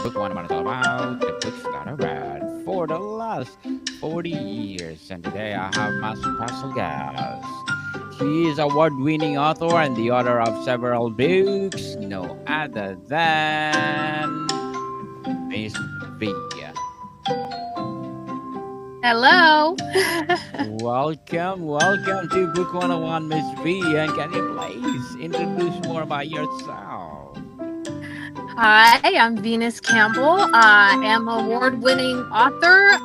book one I'm gonna talk about the books that I read for the last 40 years. And today I have my special guest. She is award-winning author and the author of several books, no other than Miss V. Hello. Welcome to Book 101, Miss V. And can you please introduce more about yourself? Hi, I'm Venus Campbell. I am award-winning author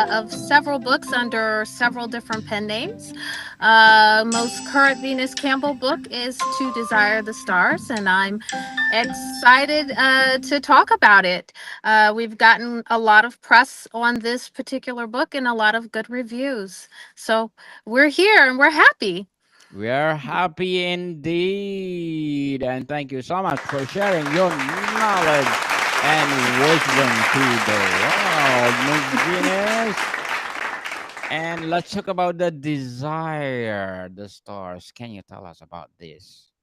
of several books under several different pen names. Most current Venus Campbell book is To Desire the Stars, and I'm excited to talk about it. We've gotten a lot of press on this particular book and a lot of good reviews. So we're here and we're happy. We are happy indeed. And thank you so much for sharing your knowledge and wisdom to the world, Miss Venus. And let's talk about the desire, the stars. Can you tell us about this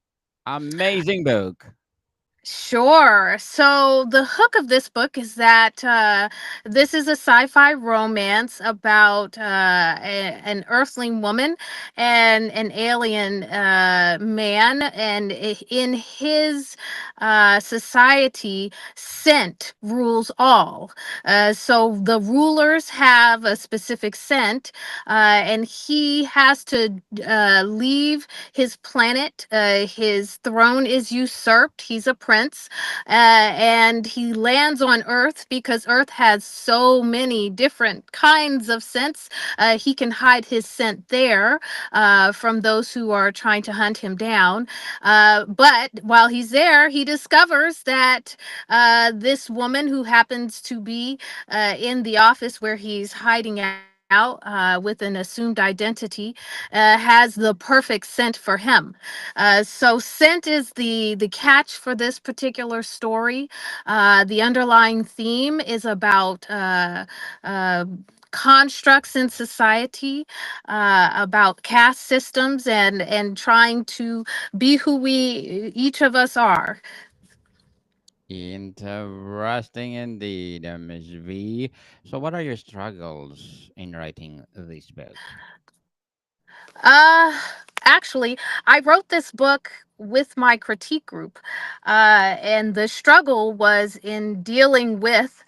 amazing book? Sure. So the hook of this book is that this is a sci-fi romance about an Earthling woman and an alien man, and in his society, scent rules all. So the rulers have a specific scent, and he has to leave his planet. His throne is usurped. He's a prince, and he lands on Earth because Earth has so many different kinds of scents. He can hide his scent there from those who are trying to hunt him down. But while he's there, he discovers that this woman who happens to be in the office where he's hiding out with an assumed identity has the perfect scent for him. So scent is the catch for this particular story. The underlying theme is about uh, constructs in society, about caste systems, and trying to be who we each of us are. Interesting indeed, Miss V. So, what are your struggles in writing this book? Uh, Actually, I wrote this book with my critique group, and the struggle was in dealing with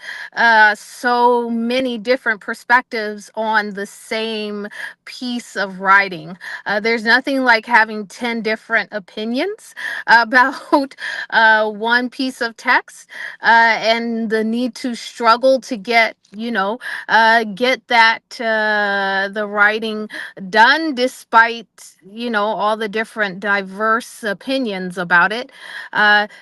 so many different perspectives on the same piece of writing. There's nothing like having 10 different opinions about one piece of text, and the need to struggle to get that the writing done despite all the different diverse opinions about it.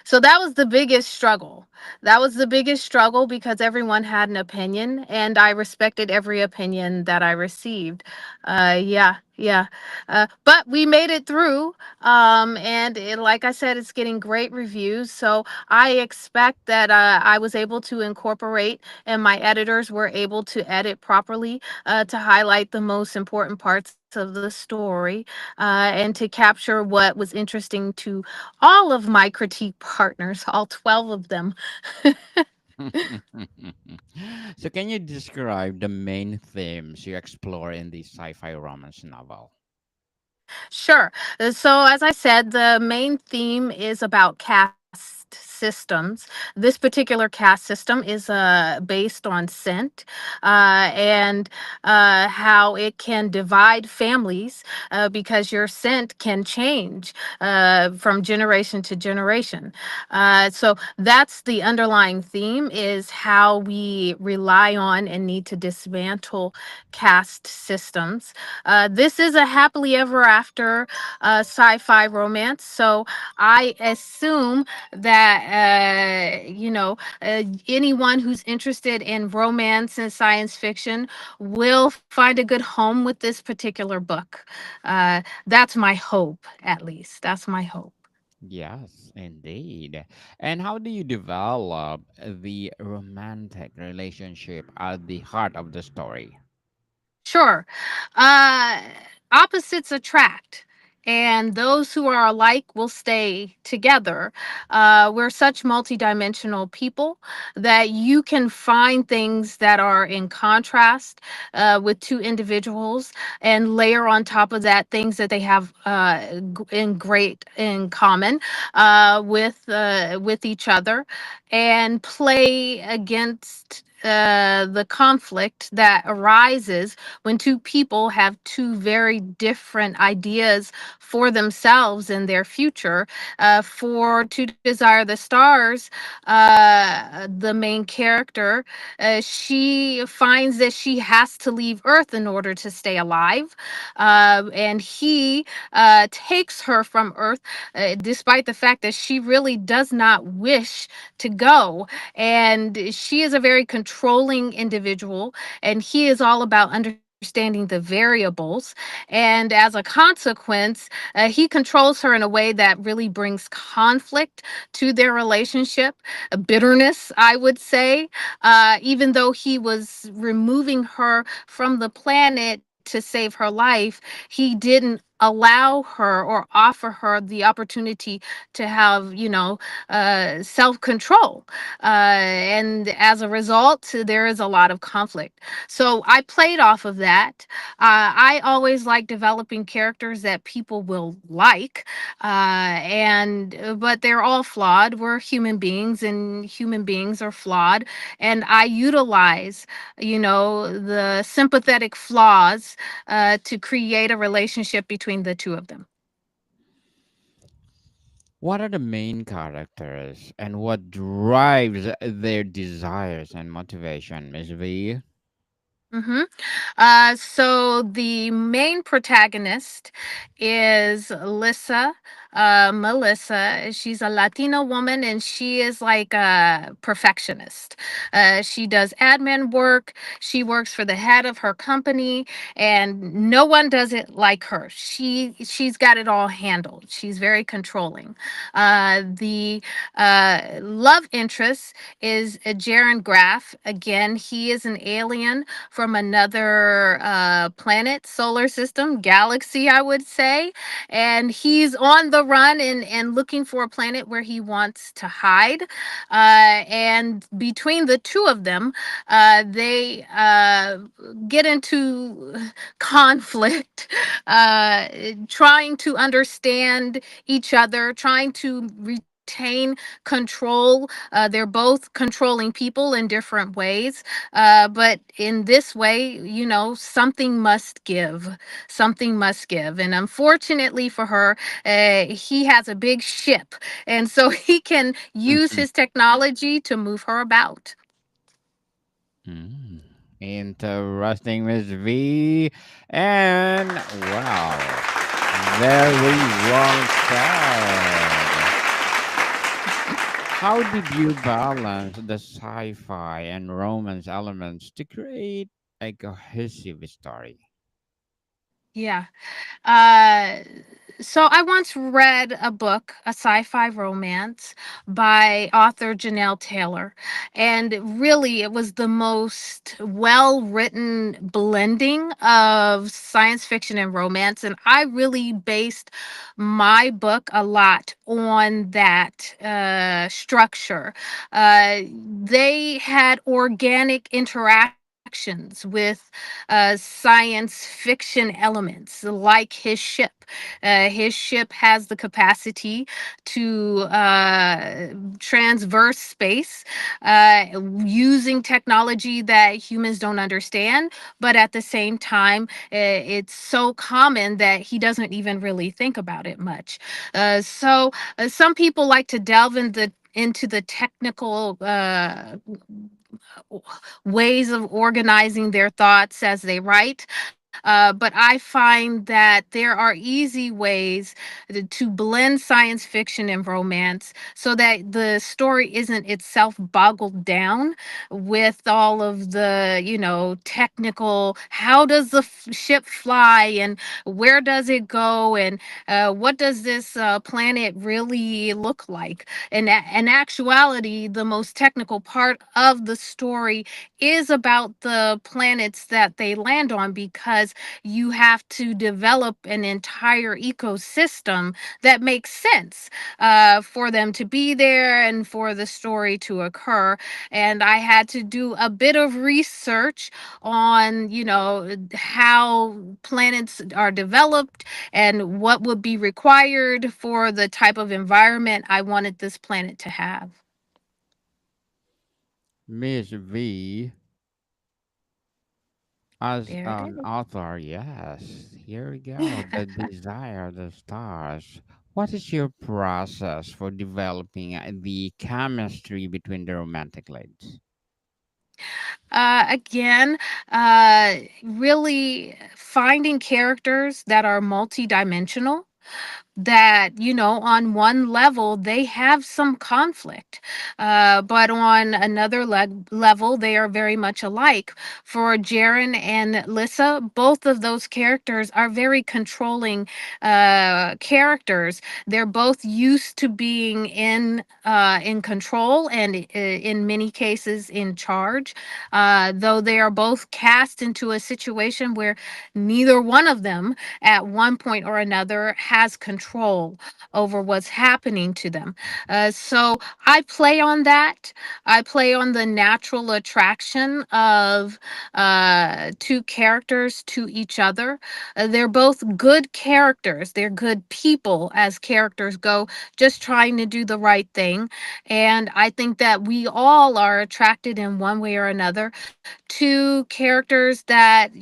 So that was the biggest struggle. That was the biggest struggle because everyone had an opinion, and I respected every opinion that I received. Yeah, yeah. But we made it through, and like I said, it's getting great reviews. So I expect that I was able to incorporate, and my editors were able to edit properly to highlight the most important parts of the story, and to capture what was interesting to all of my critique partners, all 12 of them. So, can you describe the main themes you explore in this sci fi romance novel? Sure. So, as I said, the main theme is about caste systems. This particular caste system is based on scent, and how it can divide families because your scent can change from generation to generation. So that's the underlying theme, is how we rely on and need to dismantle caste systems. This is a happily ever after sci-fi romance, so I assume that anyone who's interested in romance and science fiction will find a good home with this particular book. That's my hope, at least. That's my hope. Yes, indeed. And how do you develop the romantic relationship at the heart of the story? Sure. Uh, Opposites attract. and those who are alike will stay together. We're such multidimensional people that you can find things that are in contrast with two individuals, and layer on top of that things that they have in great in common with each other, and play against the conflict that arises when two people have two very different ideas for themselves and their future. For To Desire the Stars, the main character, she finds that she has to leave Earth in order to stay alive. And he takes her from Earth, despite the fact that she really does not wish to go. And she is a very controlling individual, and he is all about understanding the variables. And as a consequence, he controls her in a way that really brings conflict to their relationship, bitterness, I would say. Even though he was removing her from the planet to save her life, he didn't allow her or offer her the opportunity to have, self control. And as a result, there is a lot of conflict. So I played off of that. I always like developing characters that people will like, and but they're all flawed. We're human beings, and human beings are flawed. And I utilize, the sympathetic flaws to create a relationship between the two of them. What are the main characters and what drives their desires and motivation, Miss V? hmm so the main protagonist is Lissa, Melissa. She's a Latina woman, and she is like a perfectionist. She does admin work. She works for the head of her company, and no one does it like her. She's got it all handled. She's very controlling. The love interest is Jaren Graff. Again, he is an alien from another planet, solar system, galaxy, I would say. And he's on the run and looking for a planet where he wants to hide. And between the two of them, they get into conflict, trying to understand each other, trying to retain control. They're both controlling people in different ways. But in this way, something must give. Something must give. And unfortunately for her, he has a big ship. And so he can use Mhm. his technology to move her about. Mm. Interesting, Miss V. And wow, very well said. How did you balance the sci-fi and romance elements to create a cohesive story? Yeah. Uh, so I once read a book, a sci-fi romance by author Janelle Taylor, and really it was the most well-written blending of science fiction and romance, and I really based my book a lot on that structure. They had organic interactions with science fiction elements like his ship. His ship has the capacity to transverse space using technology that humans don't understand, but at the same time, it's so common that he doesn't even really think about it much. Some people like to delve into the technical ways of organizing their thoughts as they write. But I find that there are easy ways to blend science fiction and romance so that the story isn't itself boggled down with all of the, technical, how does the ship fly, and where does it go, and what does this planet really look like? And in actuality, the most technical part of the story is about the planets that they land on, because because you have to develop an entire ecosystem that makes sense for them to be there and for the story to occur. And I had to do a bit of research on, how planets are developed and what would be required for the type of environment I wanted this planet to have. Miss V, as There it an is. author, yes. Here we go. The desire, the stars. What is your process for developing the chemistry between the romantic leads? Again, really finding characters that are multidimensional, that on one level they have some conflict, but on another level they are very much alike. For Jaren and Lissa, both of those characters are very controlling characters. They're both used to being in control and in many cases in charge, though they are both cast into a situation where neither one of them at one point or another has control over what's happening to them. So I play on that. I play on the natural attraction of two characters to each other. They're both good characters, they're good people as characters go, just trying to do the right thing. And I think that we all are attracted in one way or another to characters that,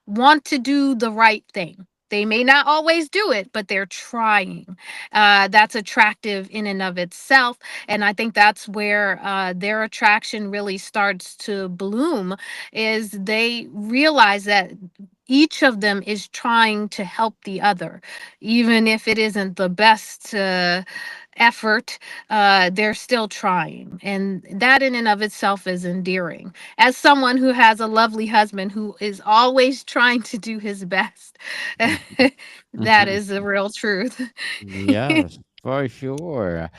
want to do the right thing. They may not always do it, but they're trying. That's attractive in and of itself. And I think that's where their attraction really starts to bloom, is they realize that each of them is trying to help the other, even if it isn't the best effort. They're still trying, and that in and of itself is endearing. As someone who has a lovely husband who is always trying to do his best, that is the real truth. Yes, for sure.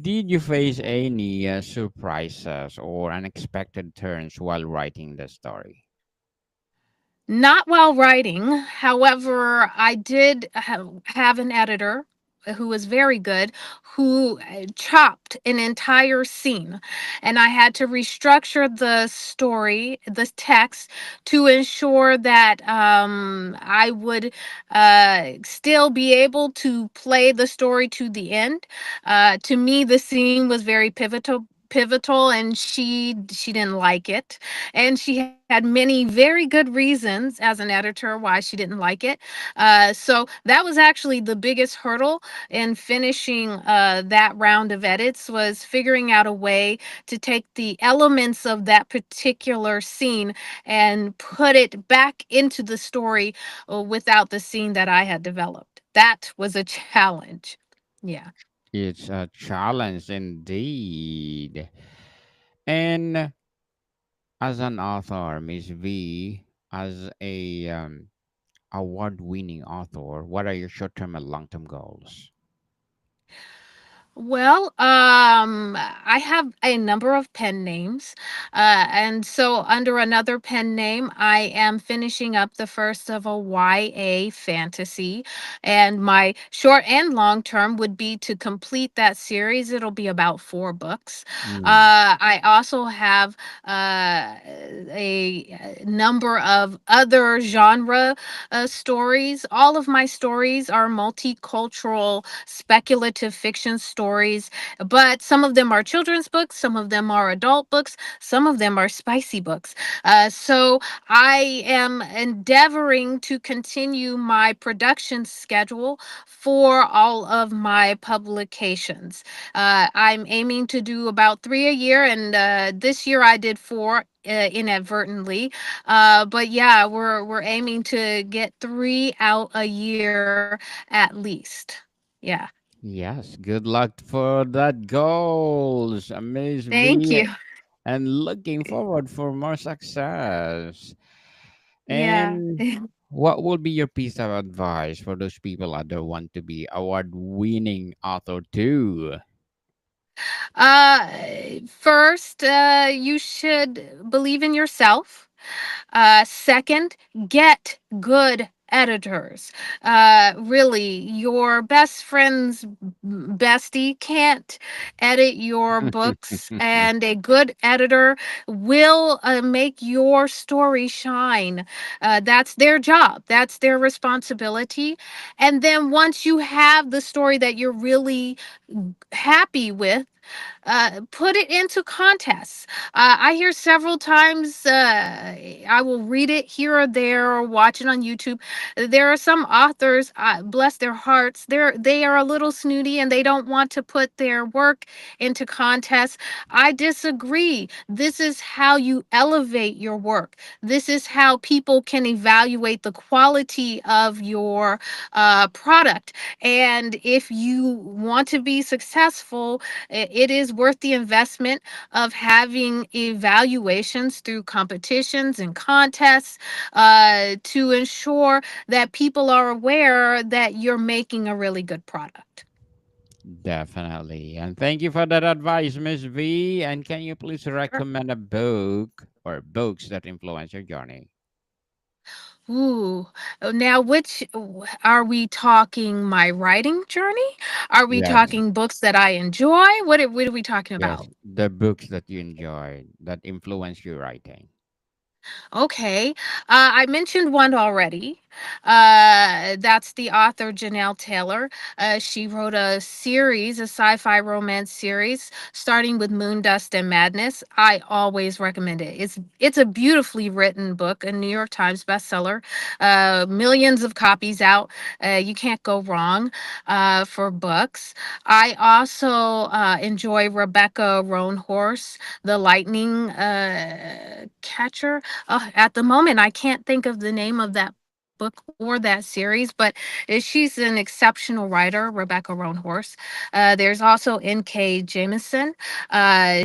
Did you face any surprises or unexpected turns while writing the story? Not while writing. However, I did have an editor who was very good, who chopped an entire scene. And I had to restructure the story, the text, to ensure that I would still be able to play the story to the end. To me, the scene was very pivotal, and she didn't like it, and she had many very good reasons as an editor why she didn't like it. So that was actually the biggest hurdle in finishing that round of edits, was figuring out a way to take the elements of that particular scene and put it back into the story without the scene that I had developed. That was a challenge. Yeah. It's a challenge indeed. And as an author, Miss V, as a award-winning author, what are your short-term and long-term goals? Well, I have a number of pen names. And so under another pen name, I am finishing up the first of a YA fantasy. And my short and long term would be to complete that series. It'll be about 4 books. Mm. I also have a number of other genre stories. All of my stories are multicultural speculative fiction stories, but some of them are children's books, some of them are adult books, some of them are spicy books. So I am endeavoring to continue my production schedule for all of my publications. I'm aiming to do about 3 a year, and this year I did 4 inadvertently. But yeah, we're aiming to get 3 out a year at least. Yeah. Yes, good luck for that goals, Miss Thank V, you. and looking forward for more success. Yeah. And what would be your piece of advice for those people that don't want to be award-winning author too? uh First, you should believe in yourself. Second, get good editors. Really, your best friend's bestie can't edit your books, and a good editor will make your story shine. That's their job, that's their responsibility. And then once you have the story that you're really happy with, put it into contests. I hear several times, I will read it here or there or watch it on YouTube. There are some authors, bless their hearts, they are a little snooty and they don't want to put their work into contests. I disagree. This is how you elevate your work. This is how people can evaluate the quality of your product. And if you want to be successful, it is worth the investment of having evaluations through competitions and contests, to ensure that people are aware that you're making a really good product. Definitely. And thank you for that advice, Miss V. And can you please Sure. recommend a book or books that influence your journey? Ooh, now which are we talking? My writing journey? Are we Yes. talking books that I enjoy? What are we talking Yes. about? The books that you enjoyed that influence your writing. Okay. I mentioned one already. That's the author Janelle Taylor. She wrote a series, a sci fi romance series, starting with Moon Dust and Madness. I always recommend it. It's a beautifully written book, a New York Times bestseller, millions of copies out. You can't go wrong for books. I also enjoy Rebecca Roanhorse, The Lightning Catcher. At the moment, I can't think of the name of that book or that series, but she's an exceptional writer, Rebecca Roanhorse. There's also N.K. Jameson.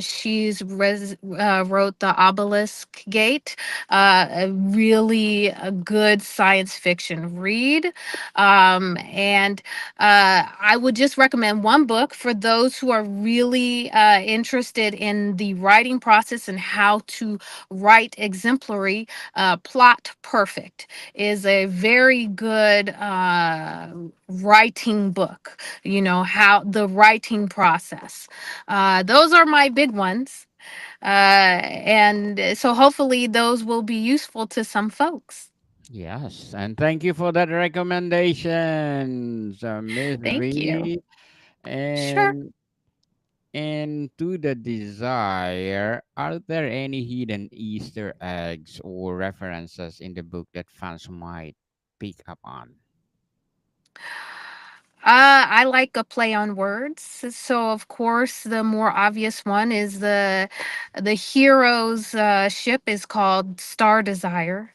She's wrote The Obelisk Gate, a really a good science fiction read. And I would just recommend one book for those who are really interested in the writing process and how to write exemplary. Plot Perfect is a very good writing book. You know, how the writing process. Those are my big ones. And so hopefully those will be useful to some folks. Yes. And thank you for that recommendations, Miss Thank you. V. Sure. And to the desire, are there any hidden Easter eggs or references in the book that fans might pick up on? I like a play on words. So of course, the more obvious one is the hero's ship is called Star Desire.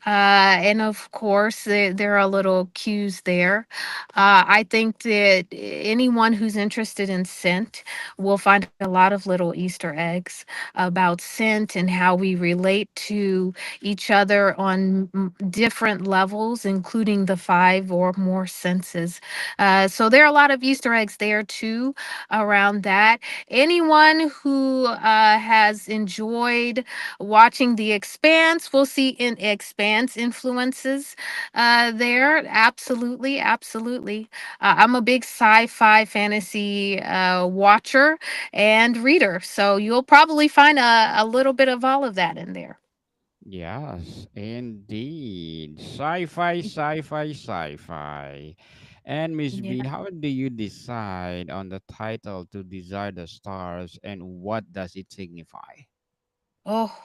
And of course, there are little cues there. I think that anyone who's interested in scent will find a lot of little Easter eggs about scent and how we relate to each other on different levels, including the five or more senses. So there are a lot of Easter eggs there too around that. Anyone who has enjoyed watching The Expanse, we'll see in Expanse influences there. Absolutely, absolutely. I'm a big sci-fi fantasy watcher and reader, so you'll probably find a little bit of all of that in there. Yes, indeed. Sci-fi. And Miss V, Yeah. how do you decide on the title to Desire the Stars and what does it signify? Oh,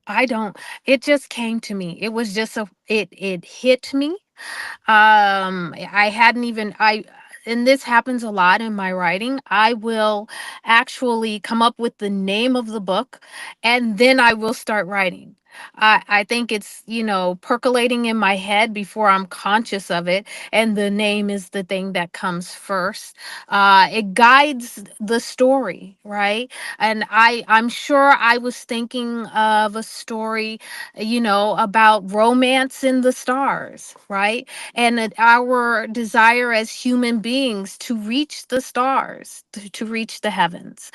I don't. It just came to me. It was just it hit me. I hadn't even I and this happens a lot in my writing. I will actually come up with the name of the book and then I will start writing. I think it's, percolating in my head before I'm conscious of it. And the name is the thing that comes first. It guides the story, right? And I'm sure I was thinking of a story, about romance in the stars, right? And that our desire as human beings to reach the stars, to reach the heavens.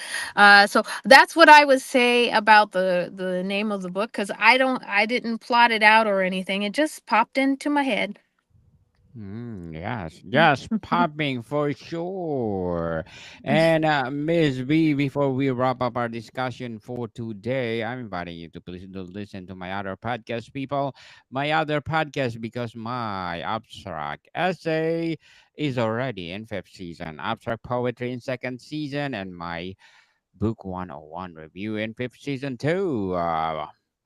So that's what I would say about the name of the book, because I didn't plot it out or anything. It just popped into my head. Yes, yes, popping for sure. And Miss B, before we wrap up our discussion for today, I'm inviting you to please do listen to my other podcast, people. My other podcast, because my abstract essay is already in fifth season, abstract poetry in second season, and my Book 101 review in fifth season too.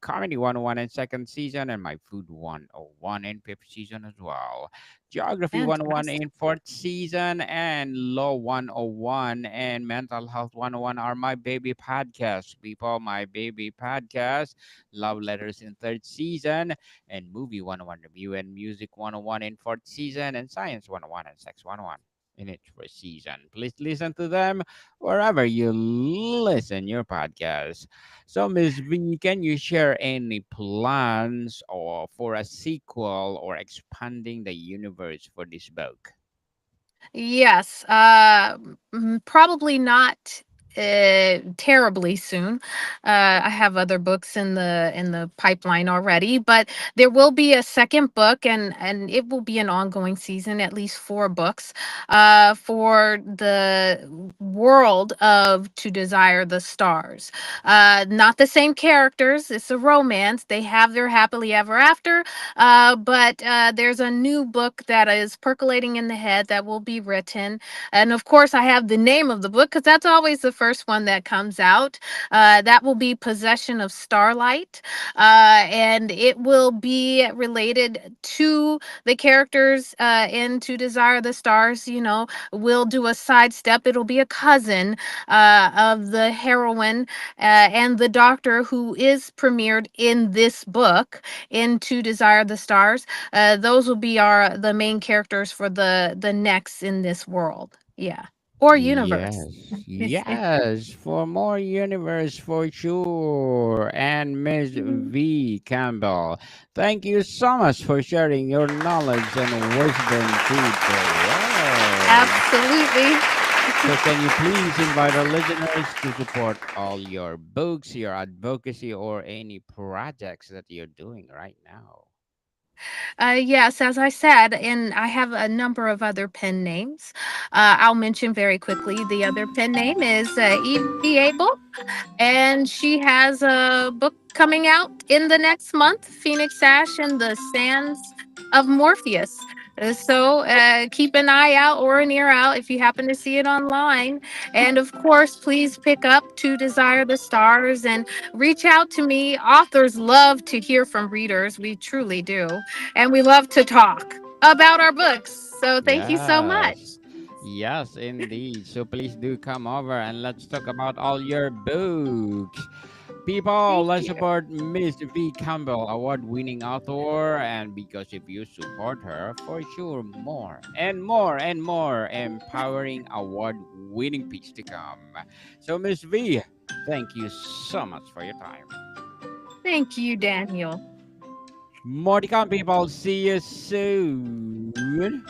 Comedy 101 in second season, and my Food 101 in fifth season as well. Geography 101 Fantastic. in fourth season, and Law 101 and Mental Health 101 are my baby podcasts, people. My baby podcast. Love Letters in third season, and Movie 101 review, and Music 101 in fourth season, and Science 101 and Sex 101 in its first season. Please listen to them wherever you listen your podcast. So, Miss V, can you share any plans or for a sequel or expanding the universe for this book? Yes, probably not terribly soon. I have other books in the pipeline already, but there will be a second book, and it will be an ongoing season, at least four books, for the world of To Desire the Stars. Not the same characters. It's a romance. They have their happily ever after, but there's a new book that is percolating in the head that will be written. And of course, I have the name of the book because that's always the first one that comes out. That will be Possession of Starlight. And it will be related to the characters in To Desire the Stars. You know, we'll do a sidestep. It'll be a cousin of the heroine and the doctor who is premiered in this book in To Desire the Stars. Those will be our the main characters for the next in this world. Yeah. Or universe. Yes, yes, for more universe for sure. And Miss V Campbell, thank you so much for sharing your knowledge and wisdom to the world. Absolutely. So, can you please invite our listeners to support all your books, your advocacy, or any projects that you're doing right now? Yes, as I said, and I have a number of other pen names. I'll mention very quickly. The other pen name is Evie Abel, and she has a book coming out in the next month, Phoenix Ash and the Sands of Morpheus. So keep an eye out or an ear out if you happen to see it online. And of course, please pick up To Desire the Stars and reach out to me. Authors love to hear from readers. We truly do. And we love to talk about our books. So thank you so much. Yes. Yes, indeed. So please do come over and let's talk about all your books. People, Thank let's you. support Miss V. Campbell, award-winning author, and because if you support her, for sure, more and more and more empowering award-winning pieces to come. So, Miss V, thank you so much for your time. Thank you, Daniel. More to come, people. See you soon.